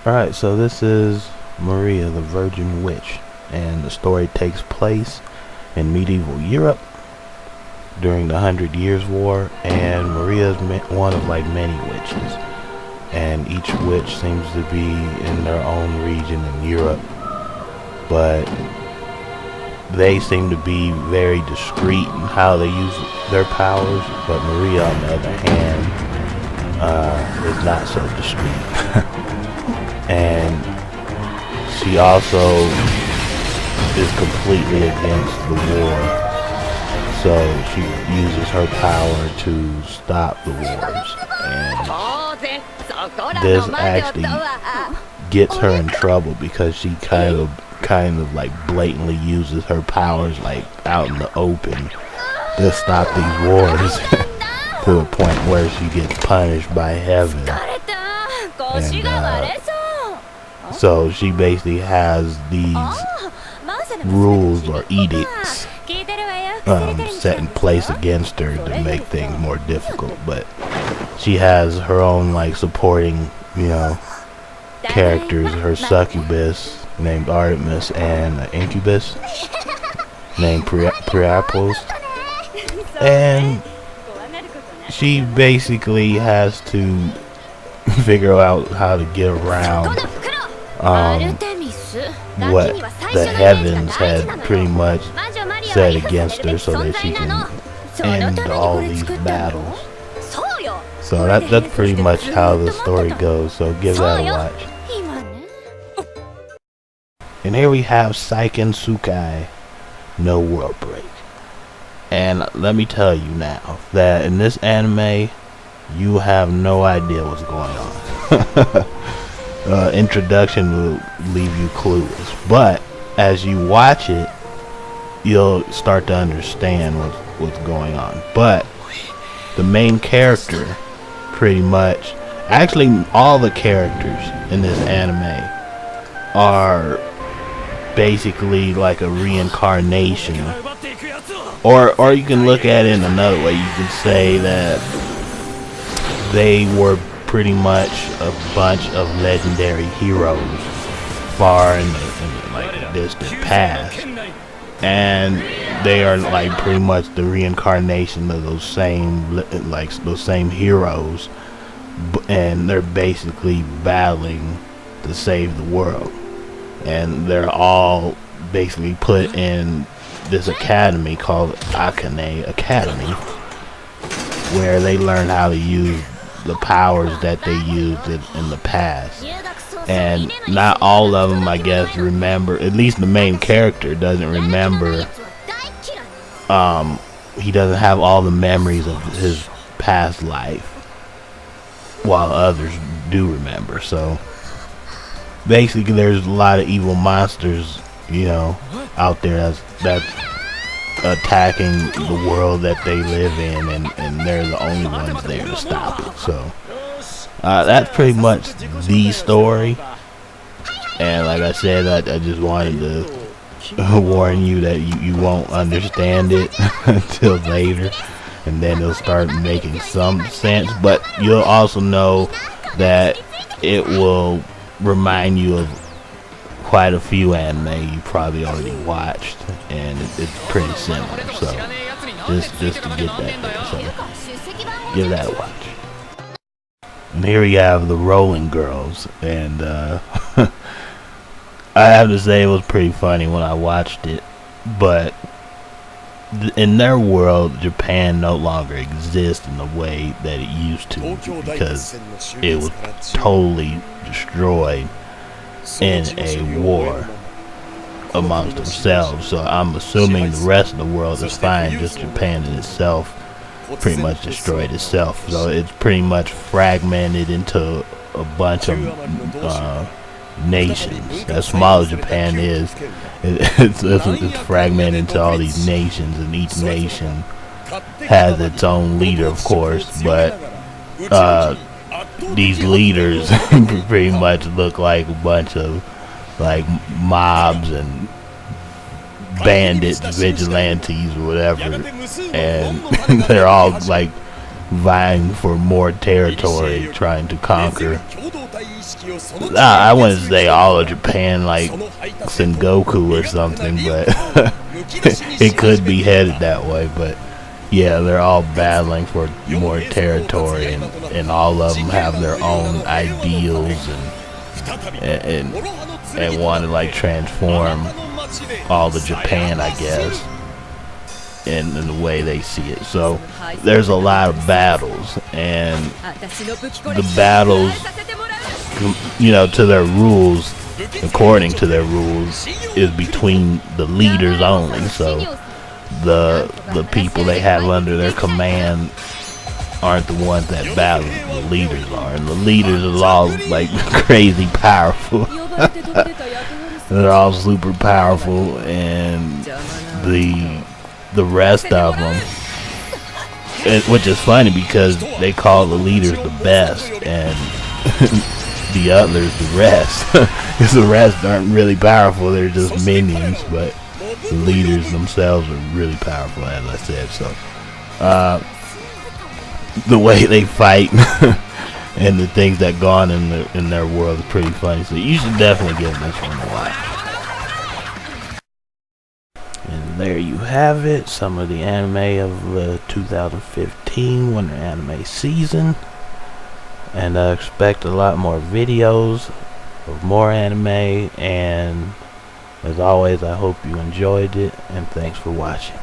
Alright, so this is Maria the Virgin Witch, and the story takes place in medieval Europe during the 100 Years' War, and Maria is one of like many witches, and each witch seems to be in their own region in Europe, but they seem to be very discreet in how they use their powers, but Maria on the other hand is not so discreet. And she also is completely against the war, so she uses her power to stop the wars, and this actually gets her in trouble because she kind of like blatantly uses her powers like out in the open to stop these wars to a point where she gets punished by heaven. And so she basically has these rules or edicts set in place against her to make things more difficult, but she has her own like supporting, characters, her succubus named Artemis and an incubus named Priapos, and she basically has to figure out how to get around what the heavens had pretty much set against her so that she can end all these battles. So that's pretty much how the story goes, so give that a watch. And here we have Seikentsukai, No World Break. And let me tell you now that in this anime you have no idea what's going on. Introduction will leave you clueless, but as you watch it, you'll start to understand what's going on. But the main character, pretty much, actually all the characters in this anime are basically like a reincarnation, or you can look at it in another way. You can say that they were pretty much a bunch of legendary heroes far in the distant past, and they are like pretty much the reincarnation of those same heroes, and they're basically battling to save the world, and they're all basically put in this academy called Akane Academy, where they learn how to use the powers that they used in the past. And not all of them, I guess, remember. At least the main character doesn't remember. He doesn't have all the memories of his past life, while others do remember. So basically there's a lot of evil monsters, out there that's attacking the world that they live in, and they're the only ones there to stop it. So that's pretty much the story, and like I said, I just wanted to warn you that you won't understand it until later, and then it'll start making some sense, but you'll also know that it will remind you of quite a few anime you probably already watched, and it's pretty similar. So just to get that thing, so give that a watch. And here we have the Rolling Girls, and I have to say it was pretty funny when I watched it, but in their world, Japan no longer exists in the way that it used to, because it was totally destroyed in a war amongst themselves. So I'm assuming the rest of the world is fine, just Japan in itself pretty much destroyed itself. So it's pretty much fragmented into a bunch of nations. As small as Japan is, it's fragmented into all these nations, and each nation has its own leader, of course, but these leaders pretty much look like a bunch of like mobs and bandits, vigilantes, or whatever, and they're all like vying for more territory, trying to conquer I wouldn't say all of Japan like Sengoku or something, but it could be headed that way. But yeah, they're all battling for more territory, and all of them have their own ideals and want to like transform all of Japan, I guess, in the way they see it. So there's a lot of battles, and the battles, you know, to their rules, according to their rules, is between the leaders only. So the people they have under their command aren't the ones that battle. The leaders are, and the leaders are all like crazy powerful. They're all super powerful, and the rest of them, which is funny because they call the leaders the best, and the others the rest, because the rest aren't really powerful. They're just minions, but the leaders themselves are really powerful, as I said. So the way they fight and the things that go on in their world is pretty funny. So you should definitely give this one a watch. And there you have it, some of the anime of the 2015 winter anime season. And I expect a lot more videos of more anime, and as always, I hope you enjoyed it, and thanks for watching.